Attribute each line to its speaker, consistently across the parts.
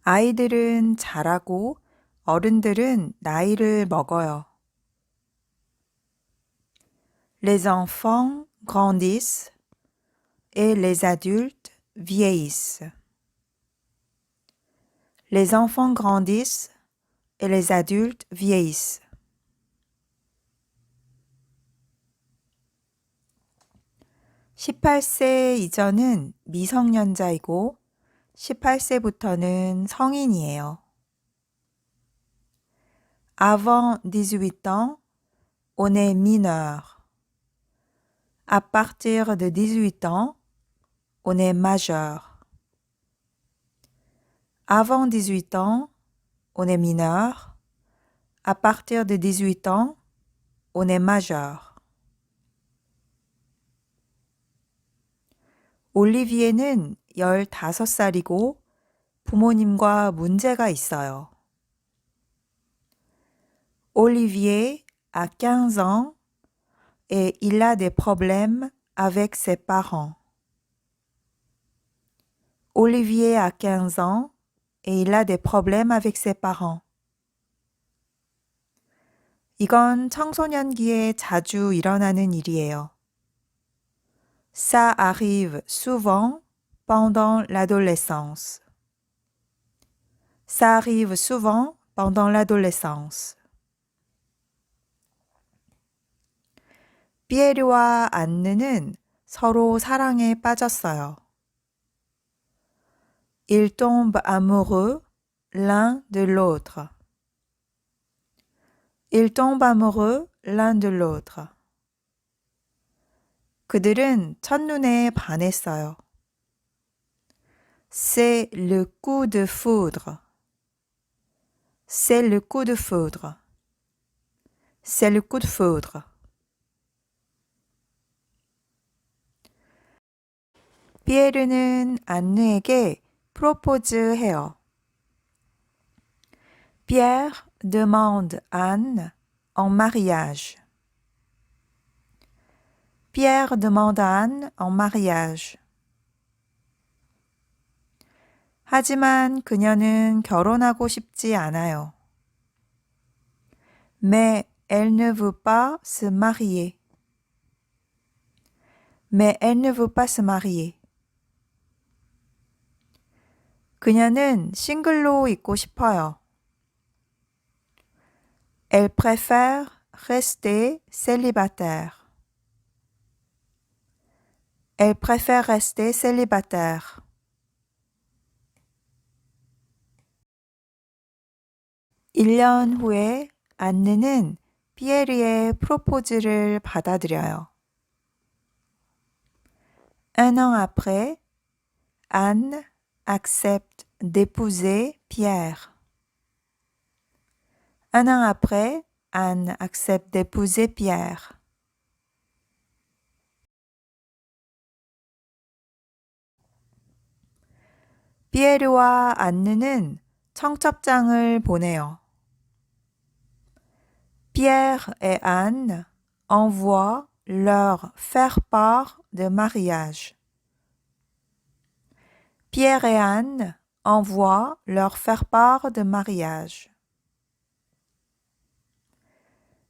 Speaker 1: 아이들은 자라고 어른들은 나이를 먹어요. Les enfants grandissent et les adultes vieillissent. Les enfants grandissent et les adultes vieillissent. 18세 이전은 미성년자이고 18세부터는 성인이에요. Avant 18 ans, on est mineur. À partir de 18 ans, on est majeur. Avant 18 ans, on est mineur. À partir de 18 ans, on est majeur. 올리비에는 15살이고 부모님과 문제가 있어요. Olivier a 15 ans et il a des problèmes avec ses parents. Olivier a 15 ans et il a des problèmes avec ses parents. 이건 청소년기에 자주 일어나는 일이에요. Ça arrive souvent pendant l'adolescence. Ça arrive souvent pendant l'adolescence. 피에르와 안느는 서로 사랑에 빠졌어요. Ils tombent amoureux l'un de l'autre. Ils tombent amoureux l'un de l'autre. 그들은 첫눈에 반했어요. C'est le coup de foudre. C'est le coup de foudre. C'est le coup de foudre. 피에르는 안느에게 프로포즈해요. Pierre demande Anne en mariage. Pierre demande Anne en mariage. 하지만 그녀는 결혼하고 싶지 않아요. Mais elle ne veut pas se marier. Mais elle ne veut pas se marier. 그녀는 싱글로 있고 싶어요. Elle préfère rester célibataire. Elle préfère rester célibataire. 일 년 후에 안느는 피에르의 프로포즈를 받아들여요. Un an après, Anne accepte d'épouser Pierre. Un an après, Anne accepte d'épouser Pierre. 피에르와 안느는 청첩장을 보내요. Pierre et Anne envoient leur faire-part de mariage. Pierre et Anne envoient leur faire-part de mariage.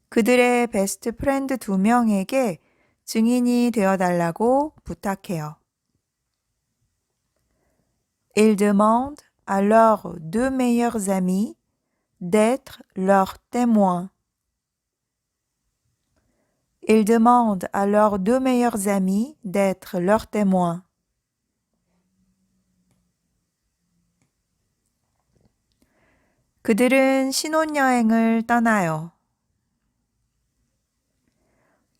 Speaker 1: 그들의 베스트 프렌드 2명에게 증인이 되어달라고 부탁해요. Ils demandent à leurs 2 meilleurs amis d'être leurs témoins. Ils demandent à leurs 2 meilleurs amis d'être leurs témoins. 그들은 신혼여행을 떠나요.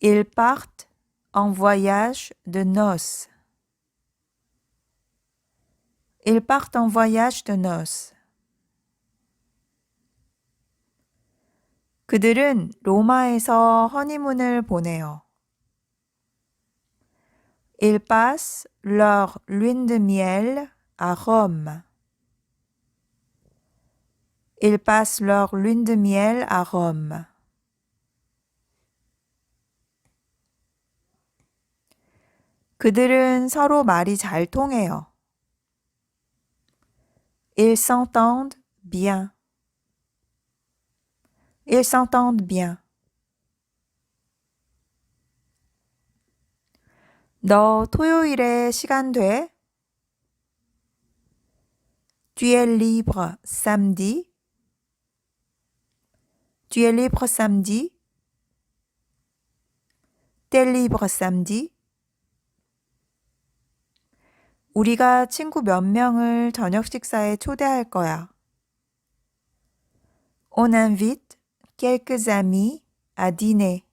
Speaker 1: Ils partent en voyage de noces. Ils partent en voyage de noces. 그들은 로마에서 허니문을 보내요. Ils passent leur lune de miel à Rome. Ils passent leur lune de miel à Rome. 그들은 서로 말이 잘 통해요. Ils s'entendent bien. Ils s'entendent bien. 너 토요일에 시간 돼? Tu es libre samedi? Tu es libre samedi? T'es libre samedi? 우리가 친구 몇 명을 저녁 식사에 초대할 거야. On invite quelques amis à dîner.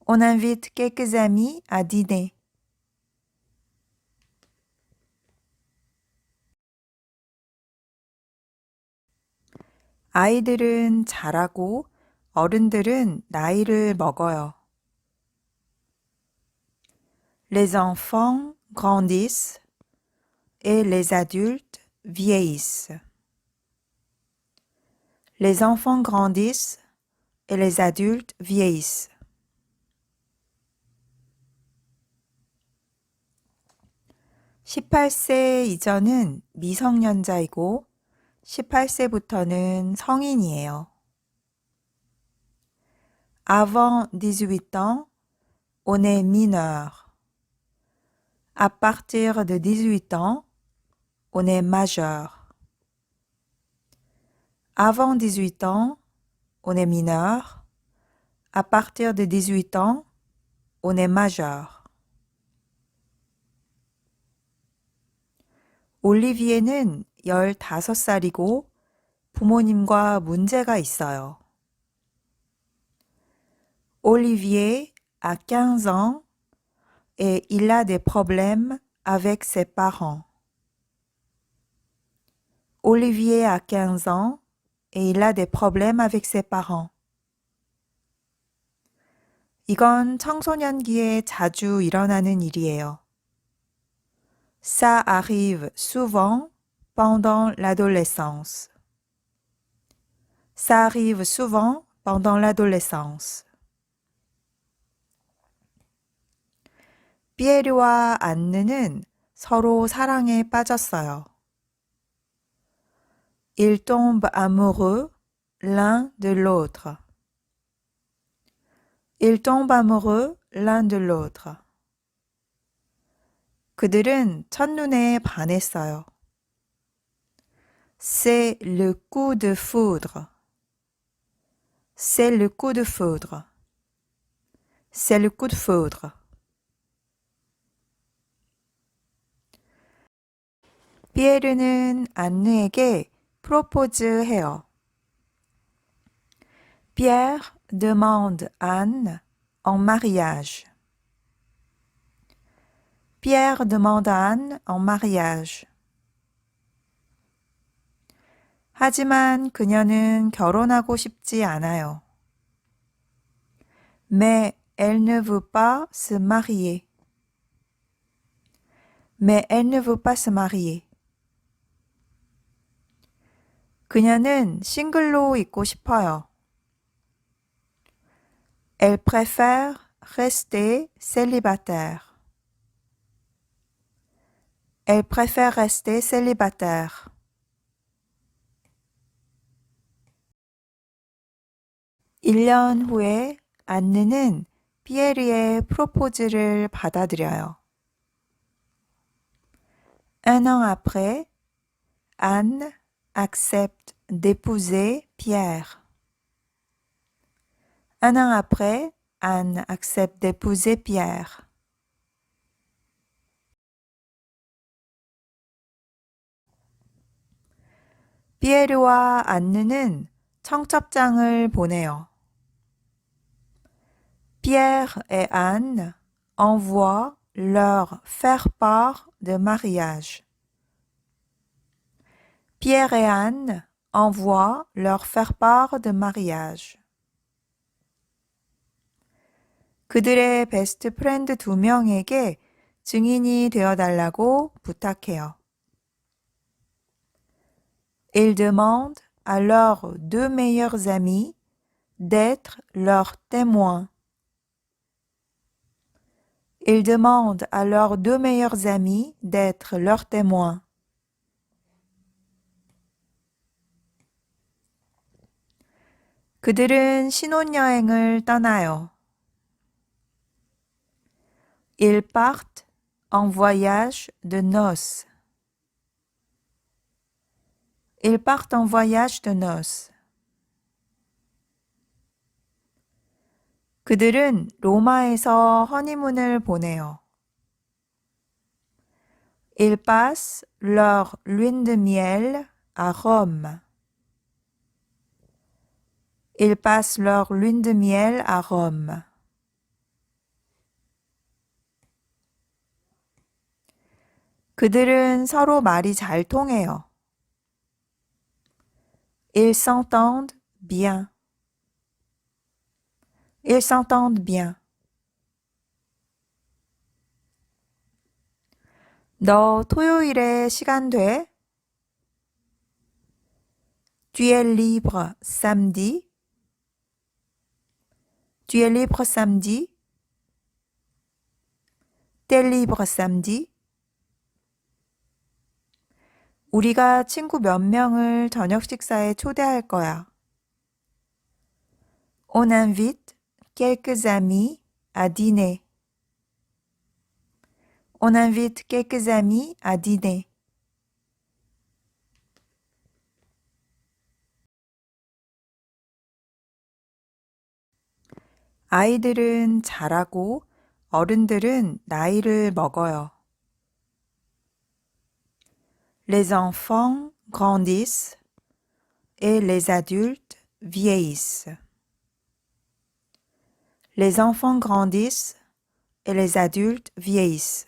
Speaker 1: On invite quelques amis à dîner. 아이들은 자라고 어른들은 나이를 먹어요. Les enfants grandissent et les adultes vieillissent. Les enfants grandissent et les adultes vieillissent. 18세 이전은 미성년자이고 18세부터는 성인이에요. Avant 18 ans, on est mineur. À partir de 18 ans, on est majeur. Avant 18 ans, on est mineur. À partir de 18 ans, on est majeur. 올리비에는 15살이고 부모님과 문제가 있어요. Olivier a 15 ans et il a des problèmes avec ses parents. Olivier a 15 ans et il a des problèmes avec ses parents. 이건 청소년기에 자주 일어나는 일이에요. Ça arrive souvent pendant l'adolescence. Ça arrive souvent pendant l'adolescence. 피에르와 안느는 서로 사랑에 빠졌어요. Ils tombent amoureux l'un de l'autre. Ils tombent amoureux l'un de l'autre. 그들은 첫눈에 반했어요. C'est le coup de foudre. C'est le coup de foudre. C'est le coup de foudre. 피에르는 안느에게 프로포즈해요. Pierre demande Anne en mariage. Pierre demande Anne en mariage. 하지만 그녀는 결혼하고 싶지 않아요. Mais elle ne veut pas se marier. Mais elle ne veut pas se marier. 그녀는 싱글로 있고 싶어요. Elle préfère rester célibataire. Elle préfère rester célibataire. 일 년 후에 안느는 피에르의 프로포즈를 받아들여요. Un an après, Anne accepte d'épouser Pierre. Un an après, Anne accepte d'épouser Pierre. 피에르와 안느는 청첩장을 보내요. Pierre et Anne envoient leur faire-part de mariage. Pierre et Anne envoient leur faire-part de mariage. 그들의 베스트 프렌드 2명에게 증인이 되어달라고 부탁해요. Ils demandent à leurs 2 meilleurs amis d'être leurs témoins. Ils demandent à leurs 2 meilleurs amis d'être leurs témoins. 그들은 신혼여행을 떠나요. Ils partent en voyage de noces. Ils partent en voyage de noces. 그들은 로마에서 허니문을 보내요. Ils passent leur lune de miel à Rome. Ils passent leur lune de miel à Rome. 그들은 서로 말이 잘 통해요. Ils s'entendent bien. Ils s'entendent bien. 너 토요일에 시간 돼? Tu es libre samedi? Tu es libre samedi? T'es libre samedi? 우리가 친구 몇 명을 저녁 식사에 초대할 거야. On invite quelques amis à dîner. On invite quelques amis à dîner. 아이들은 자라고 어른들은 나이를 먹어요. Les enfants grandissent et les adultes vieillissent. Les enfants grandissent et les adultes vieillissent.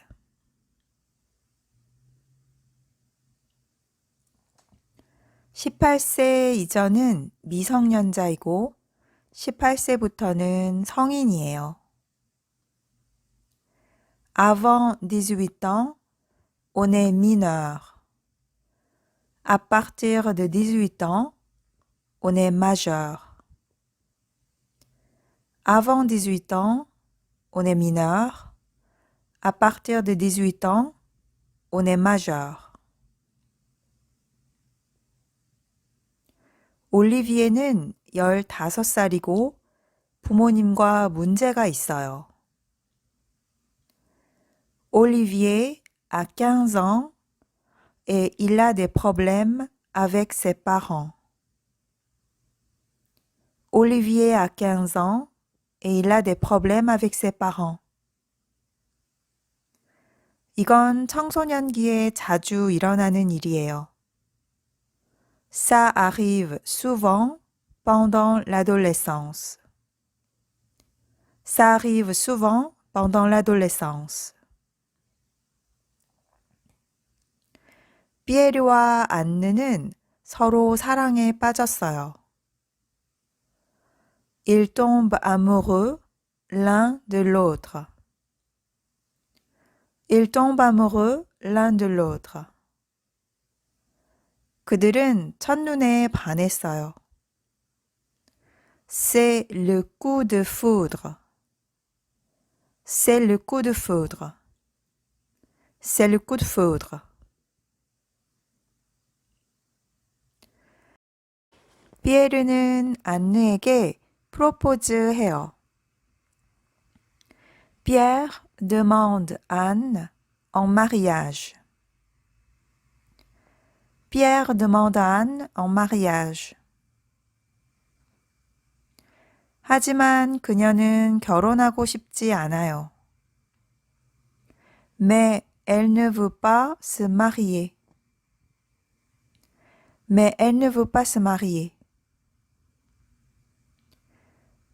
Speaker 1: 18세 이전은 미성년자이고 18세부터는 성인이에요. Avant 18 ans, on est mineur. À partir de 18 ans, on est majeur. Avant 18 ans, on est mineur. À partir de 18 ans, on est majeur. 올리비에는 15살이고 부모님과 문제가 있어요. Olivier a 15 ans et il a des problèmes avec ses parents. Olivier a 15 ans et il a des problèmes avec ses parents. 이건 청소년기에 자주 일어나는 일이에요. Ça arrive souvent pendant l'adolescence. Ça arrive souvent pendant l'adolescence. 피에르와 안느는 서로 사랑에 빠졌어요. Ils tombent amoureux l'un de l'autre. Ils tombent amoureux l'un de l'autre. 그들은 첫눈에 반했어요. C'est le coup de foudre. C'est le coup de foudre. C'est le coup de foudre. 피에르는 안느에게 프로포즈해요. Pierre demande Anne en mariage. Pierre demande Anne en mariage. 하지만 그녀는 결혼하고 싶지 않아요. Mais elle ne veut pas se marier. Mais elle ne veut pas se marier.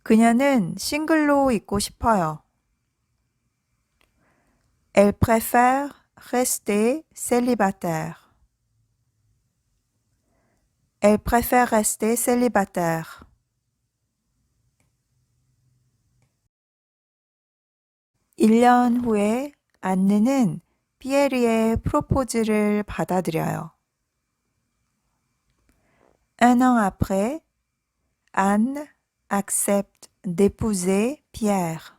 Speaker 1: 그녀는 싱글로 있고 싶어요. Elle préfère rester célibataire. Elle préfère rester célibataire. 일 년 후에 안느는 피에르의 프로포즈를 받아들여요. Un an après, Anne accepte d'épouser Pierre.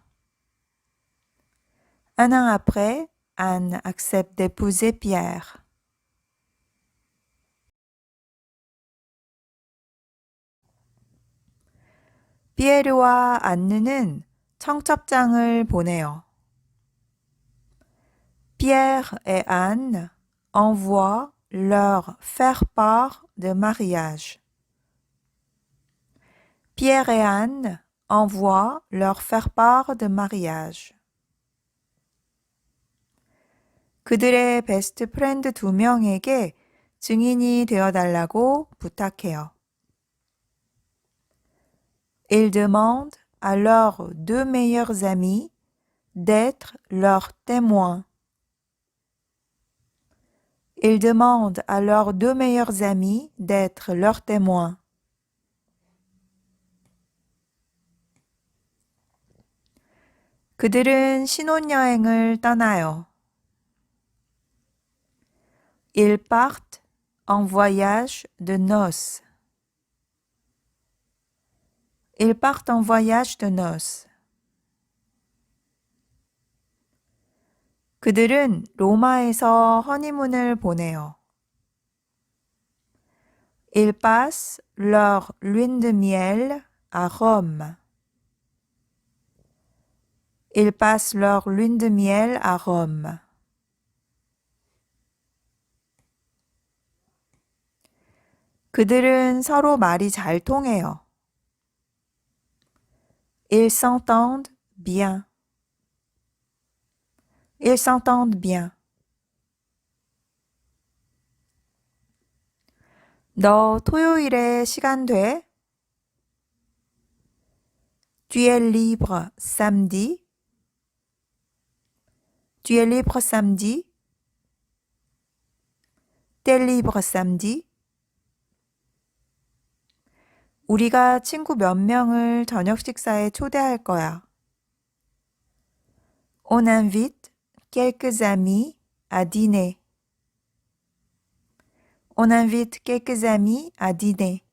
Speaker 1: Un an après, Anne accepte d'épouser Pierre. 피에르와 안느는 청첩장을 보내요. Pierre et Anne envoient leur faire-part de mariage. Pierre et Anne envoient leur faire-part de mariage. 그들의 베스트 프렌드 2명에게 증인이 되어달라고 부탁해요. Ils demandent à leurs 2 meilleurs amis d'être leurs témoins. Ils demandent à leurs 2 meilleurs amis d'être leurs témoins. 그들은 신혼여행을 떠나요. Ils partent en voyage de noces. Ils partent en voyage de noces. 그들은 로마에서 허니문을 보내요. Ils passent leur lune de miel à Rome. Ils passent leur lune de miel à Rome. 그들은 서로 말이 잘 통해요. Ils s'entendent bien. Ils s'entendent bien. 너 토요일에 시간 돼? Tu es libre samedi? Tu es libre samedi? T'es libre samedi? 우리가 친구 몇 명을 저녁 식사에 초대할 거야. On invite quelques amis à dîner. On invite quelques amis à dîner.